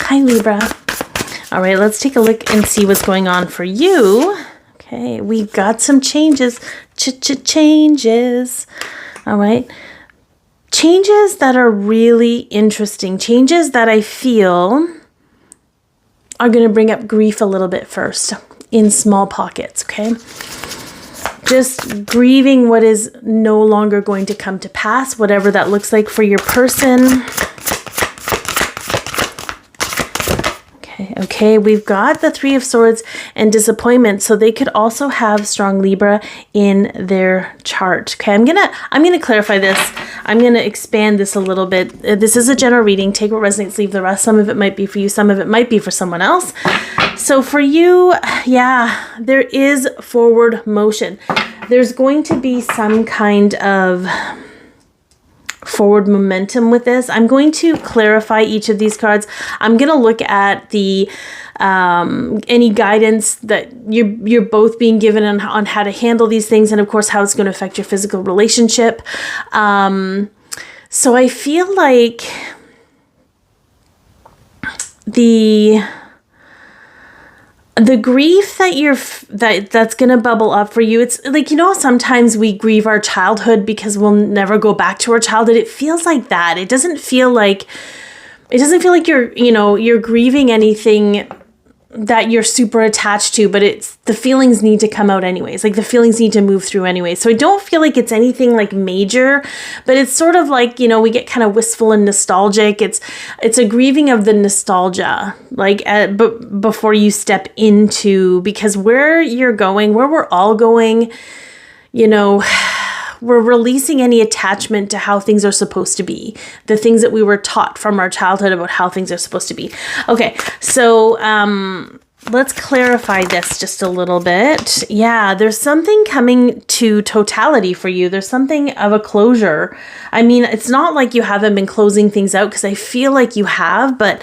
Hi, Libra. All right, let's take a look and see what's going on for you. Okay, we've got some changes. Changes. All right. Changes that are really interesting. Changes that I feel are going to bring up grief a little bit first in small pockets, okay? Just grieving what is no longer going to come to pass, whatever that looks like for your person. Okay, we've got the Three of Swords and disappointment, so they could also have strong Libra in their chart. Okay, I'm gonna clarify this. I'm gonna expand this a little bit. This is a general reading. Take what resonates, leave the rest. Some of it might be for you, some of it might be for someone else. So for you, yeah, there is forward motion. There's going to be some kind of forward momentum with this. I'm going to clarify each of these cards. I'm going to look at the any guidance that you're both being given on how to handle these things, and of course how it's going to affect your physical relationship. So I feel like the grief that that's going to bubble up for you, it's like, you know, sometimes we grieve our childhood because we'll never go back to our childhood. It feels like that. It doesn't feel like you're grieving anything that you're super attached to, but it's the feelings need to come out anyways. Like the feelings need to move through anyway. So I don't feel like it's anything like major, but it's sort of like, you know, we get kind of wistful and nostalgic. It's a grieving of the nostalgia, like but before you step into, because where you're going, where we're all going, you know, we're releasing any attachment to how things are supposed to be, the things that we were taught from our childhood about how things are supposed to be. Okay, so let's clarify this just a little bit. Yeah, there's something coming to totality for you. There's something of a closure. I mean, it's not like you haven't been closing things out, because I feel like you have, but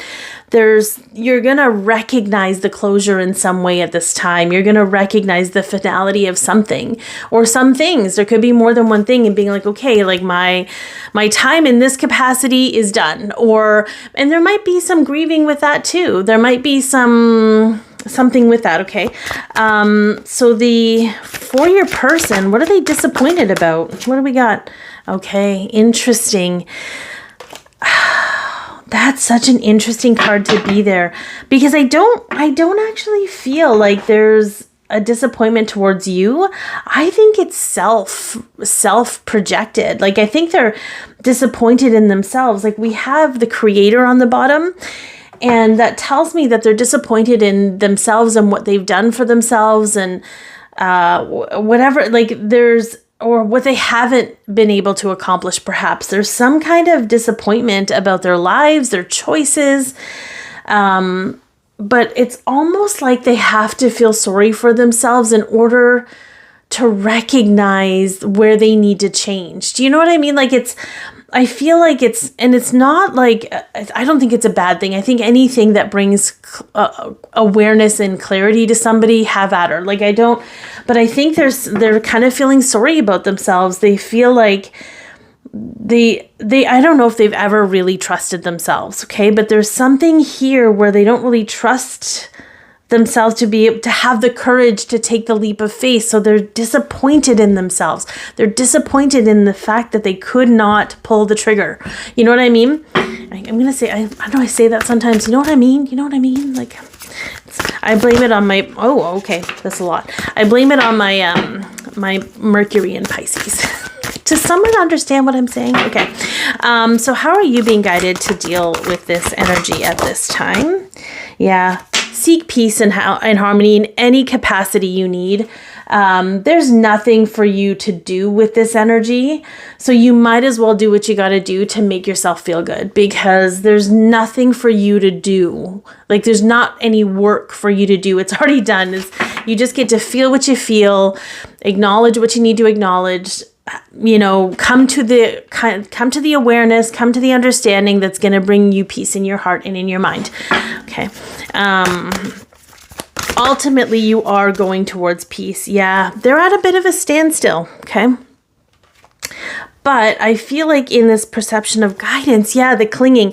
you're going to recognize the closure in some way at this time. You're going to recognize the finality of something or some things. There could be more than one thing, and being like, okay, like my time in this capacity is done. And there might be some grieving with that too. There might be something with that. Okay. So for your person, what are they disappointed about? What do we got? Okay. Interesting. That's such an interesting card to be there, because I don't actually feel like there's a disappointment towards you. I think it's self-projected. Like I think they're disappointed in themselves. Like we have the Creator on the bottom, and that tells me that they're disappointed in themselves and what they've done for themselves, and whatever, like or what they haven't been able to accomplish. Perhaps there's some kind of disappointment about their lives, their choices. But it's almost like they have to feel sorry for themselves in order to recognize where they need to change. Do you know what I mean? Like I feel like it's not like, I don't think it's a bad thing. I think anything that brings awareness and clarity to somebody, have at her. Like but I think they're kind of feeling sorry about themselves. They feel like I don't know if they've ever really trusted themselves. Okay. But there's something here where they don't really trust themselves to be able to have the courage to take the leap of faith. So they're disappointed in themselves. They're disappointed in the fact that they could not pull the trigger. You know what I mean? I'm going to say, I know I say that sometimes. You know what I mean? You know what I mean? Like I blame it on my, okay. That's a lot. I blame it on my, my Mercury in Pisces. Does someone understand what I'm saying? Okay. So how are you being guided to deal with this energy at this time? Yeah. Seek peace and harmony in any capacity you need. There's nothing for you to do with this energy. So you might as well do what you got to do to make yourself feel good, because there's nothing for you to do. Like there's not any work for you to do. It's already done. You just get to feel what you feel, acknowledge what you need to acknowledge, you know, come to the awareness, come to the understanding that's going to bring you peace in your heart and in your mind. Okay. Ultimately, you are going towards peace. Yeah, they're at a bit of a standstill. Okay. But I feel like in this perception of guidance, yeah, the clinging,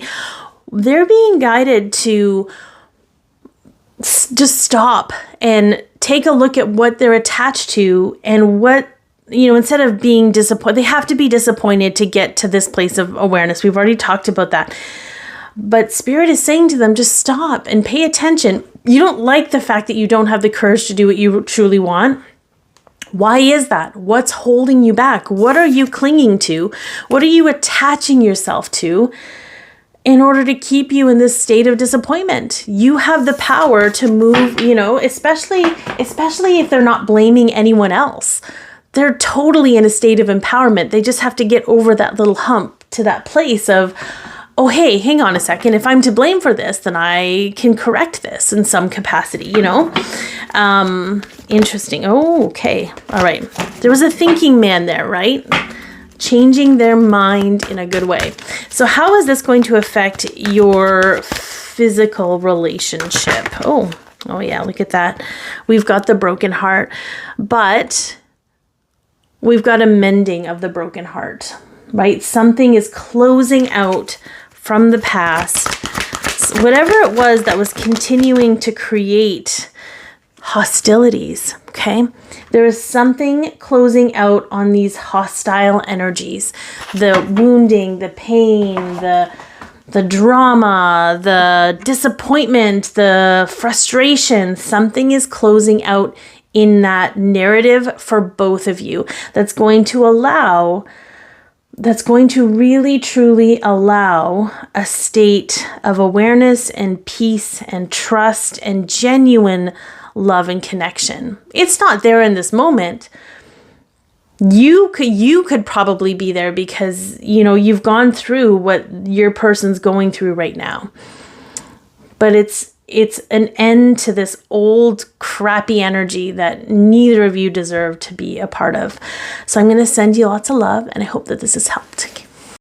they're being guided to just stop and take a look at what they're attached to and what, instead of being disappointed, they have to be disappointed to get to this place of awareness. We've already talked about that. But Spirit is saying to them, just stop and pay attention. You don't like the fact that you don't have the courage to do what you truly want. Why is that? What's holding you back? What are you clinging to? What are you attaching yourself to in order to keep you in this state of disappointment? You have the power to move, especially if they're not blaming anyone else. They're totally in a state of empowerment. They just have to get over that little hump to that place of, oh, hey, hang on a second. If I'm to blame for this, then I can correct this in some capacity, Interesting. Oh, okay. All right. There was a thinking man there, right? Changing their mind in a good way. So how is this going to affect your physical relationship? Oh yeah, look at that. We've got the broken heart, but we've got a mending of the broken heart, right? Something is closing out from the past. Whatever it was that was continuing to create hostilities, okay? There is something closing out on these hostile energies. The wounding, the pain, the drama, the disappointment, the frustration. Something is closing out in that narrative for both of you. That's going to really truly allow a state of awareness and peace and trust and genuine love and connection. It's not there in this moment. You could probably be there because, you've gone through what your person's going through right now. But it's an end to this old crappy energy that neither of you deserve to be a part of. So I'm going to send you lots of love, and I hope that this has helped.